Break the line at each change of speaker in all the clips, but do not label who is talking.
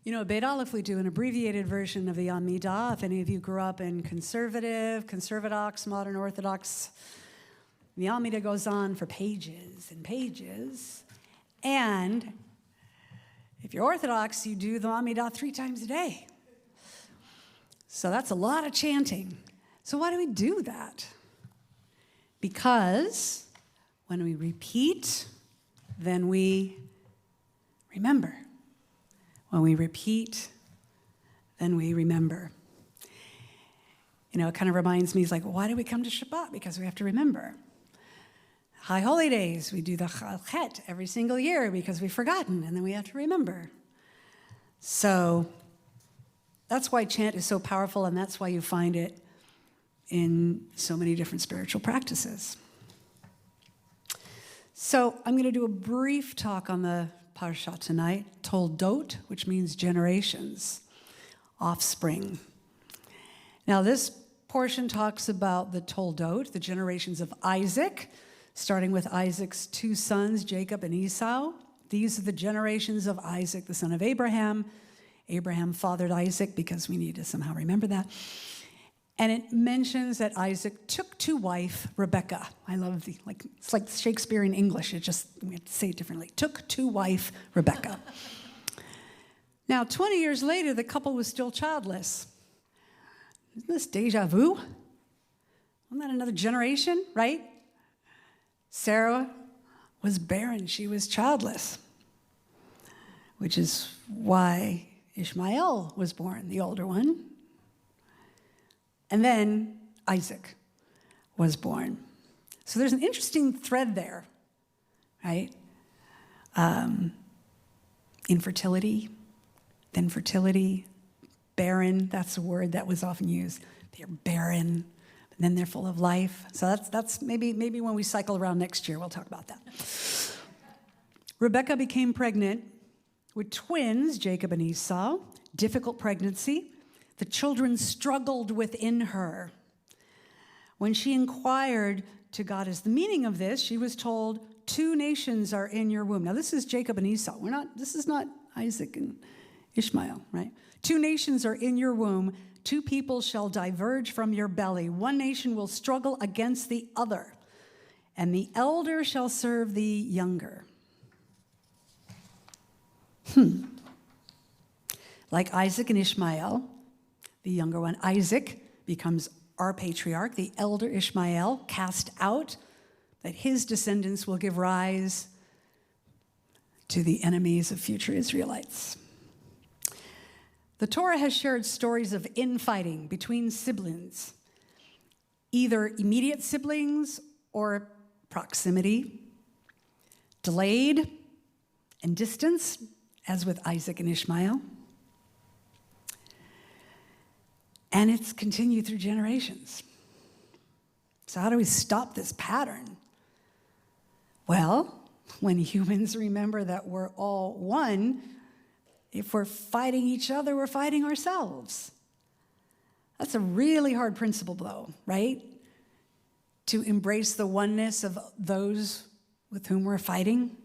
You know, Beit Aleph, we do an abbreviated version of the Amidah. If any of you grew up in conservative, conservadox, modern Orthodox, the Amidah goes on for pages and pages. And if you're Orthodox, you do the Amidah 3 times a day. So that's a lot of chanting. So why do we do that? Because when we repeat, then we remember. When we repeat, then we remember. You know, it kind of reminds me, it's like, why do we come to Shabbat? Because we have to remember. High Holy Days, we do the Chet every single year because we've forgotten, and then we have to remember. So that's why chant is so powerful, and that's why you find it in so many different spiritual practices. So I'm going to do a brief talk on the Parsha tonight, Toldot, which means generations, offspring. Now this portion talks about the Toldot, the generations of Isaac, starting with Isaac's 2 sons, Jacob and Esau. These are the generations of Isaac, the son of Abraham. Abraham fathered Isaac because we need to somehow remember that. And it mentions that Isaac took to wife Rebekah. I love it's like Shakespeare in English. We have to say it differently. Took to wife Rebekah. Now, 20 years later, the couple was still childless. Isn't this deja vu? Isn't that another generation, right? Sarah was barren. She was childless, which is why Ishmael was born, the older one. And then Isaac was born. So there's an interesting thread there, right? Infertility, then fertility, barren, that's a word that was often used. They're barren, but then they're full of life. So that's maybe when we cycle around next year, we'll talk about that. Rebekah became pregnant with twins, Jacob and Esau, difficult pregnancy. The children struggled within her. When she inquired to God as the meaning of this, she was told, 2 nations are in your womb. Now, this is Jacob and Esau. This is not Isaac and Ishmael, right? 2 nations are in your womb. 2 people shall diverge from your belly. 1 nation will struggle against the other, and the elder shall serve the younger. Like Isaac and Ishmael, the younger one, Isaac, becomes our patriarch. The elder Ishmael, cast out, that his descendants will give rise to the enemies of future Israelites. The Torah has shared stories of infighting between siblings, either immediate siblings or proximity, delayed and distance, as with Isaac and Ishmael. And it's continued through generations. So how do we stop this pattern? Well, when humans remember that we're all one, if we're fighting each other, we're fighting ourselves. That's a really hard principle, though, right? To embrace the oneness of those with whom we're fighting.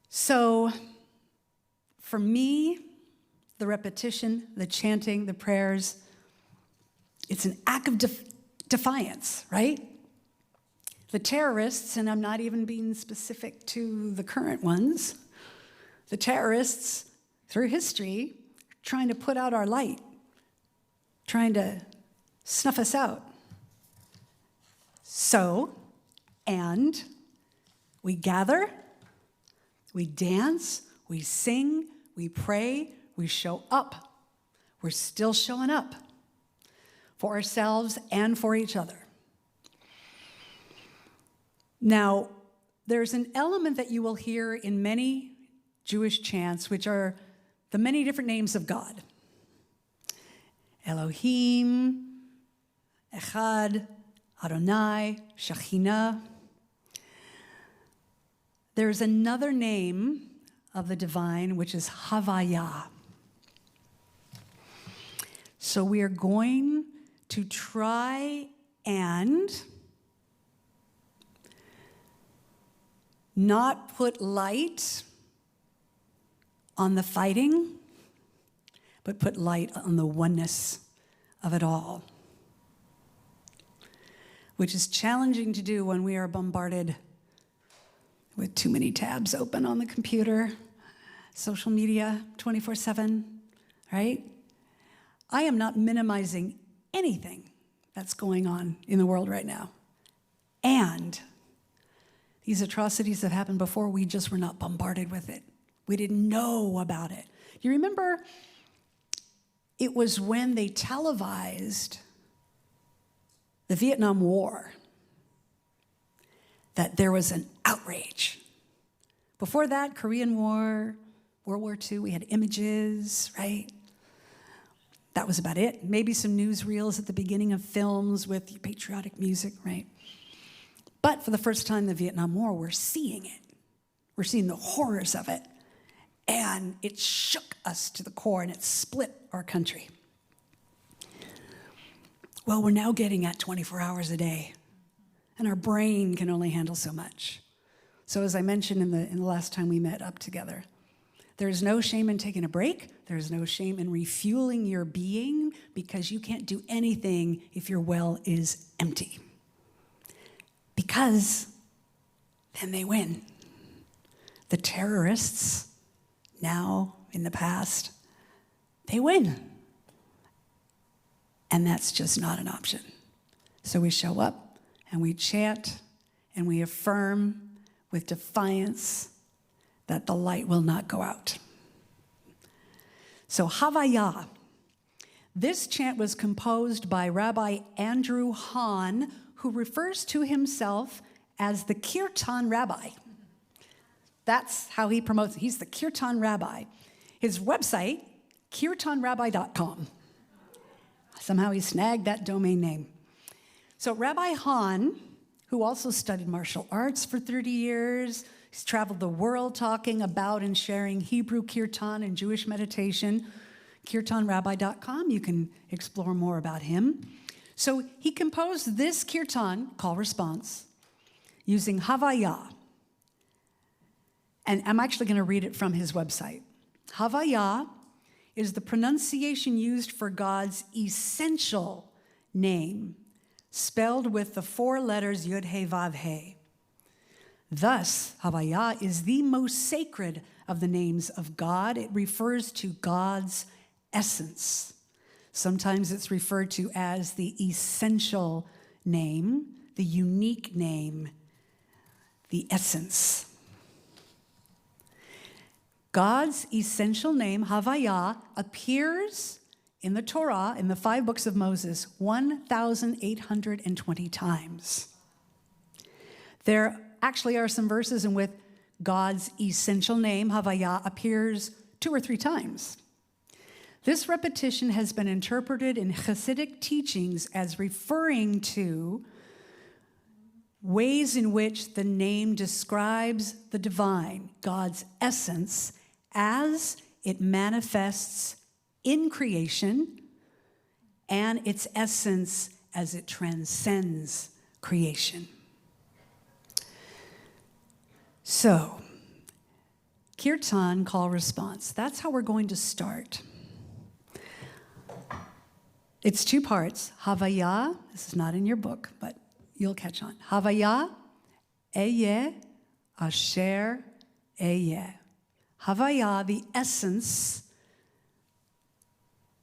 So, for me, the repetition, the chanting, the prayers, it's an act of defiance, right? The terrorists, and I'm not even being specific to the current ones, the terrorists, through history, trying to put out our light, trying to snuff us out. So, and we gather, we dance, we sing, we pray, we show up. We're still showing up for ourselves and for each other. Now, there's an element that you will hear in many Jewish chants, which are the many different names of God. Elohim, Echad, Adonai, Shekhinah. There's another name of the divine, which is Havaya. So we are going to try and not put light on the fighting, but put light on the oneness of it all, which is challenging to do when we are bombarded with too many tabs open on the computer, social media 24/7, right? I am not minimizing anything that's going on in the world right now. And these atrocities have happened before. We just were not bombarded with it. We didn't know about it. You remember it was when they televised the Vietnam War that there was an outrage. Before that, Korean War, World War II, we had images, right? That was about it. Maybe some newsreels at the beginning of films with patriotic music, right? But for the first time in the Vietnam War, we're seeing it. We're seeing the horrors of it. And it shook us to the core, and it split our country. Well, we're now getting at 24 hours a day, and our brain can only handle so much. So as I mentioned in the last time we met up together, there is no shame in taking a break. There is no shame in refueling your being, because you can't do anything if your well is empty. Because then they win. The terrorists, now in the past, they win. And that's just not an option. So we show up and we chant and we affirm with defiance that the light will not go out. So Havaya. This chant was composed by Rabbi Andrew Hahn, who refers to himself as the Kirtan Rabbi. That's how he promotes it. He's the Kirtan Rabbi. His website, kirtanrabbi.com. Somehow he snagged that domain name. So Rabbi Hahn, who also studied martial arts for 30 years, he's traveled the world talking about and sharing Hebrew kirtan and Jewish meditation. kirtanrabbi.com, you can explore more about him. So he composed this kirtan, call response, using Havaya. And I'm actually going to read it from his website. Havaya is the pronunciation used for God's essential name, spelled with the 4 letters Yud He Vav He. Thus, Havaya is the most sacred of the names of God. It refers to God's essence. Sometimes it's referred to as the essential name, the unique name, the essence. God's essential name, Havaya, appears in the Torah, in the 5 books of Moses, 1,820 times. There actually are some verses in which God's essential name, Havaya, appears 2 or 3 times. This repetition has been interpreted in Hasidic teachings as referring to ways in which the name describes the divine, God's essence, as it manifests in creation, and its essence as it transcends creation. So, Kirtan, call response. That's how we're going to start. It's 2 parts. Havaya, this is not in your book, but you'll catch on. Havaya, Eyeh, Asher, Eyeh. Havaya, the essence,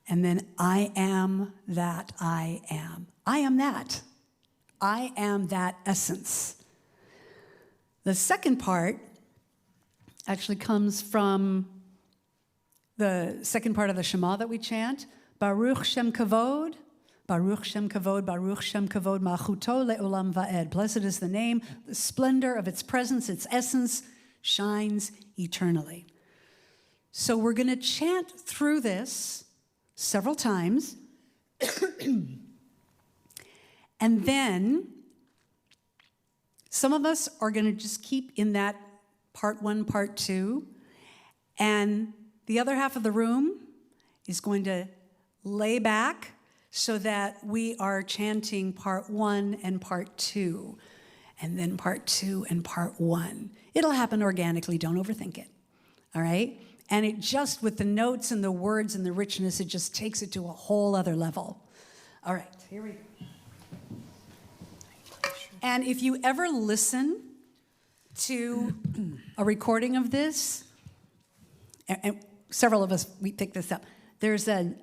and then I am that I am. I am that. I am that essence. The second part actually comes from the second part of the Shema that we chant. Baruch Shem Kavod, Baruch Shem Kavod, Baruch Shem Kavod, Machuto le'olam va'ed. Blessed is the name, the splendor of its presence, its essence shines eternally. So we're going to chant through this several times. And then some of us are going to just keep in that part 1, part 2. And the other half of the room is going to lay back so that we are chanting part 1 and part 2, and then part 2 and part 1. It'll happen organically. Don't overthink it. All right? And it just, with the notes and the words and the richness, it just takes it to a whole other level. All right, here we go. And if you ever listen to a recording of this, and several of us, we picked this up, there's an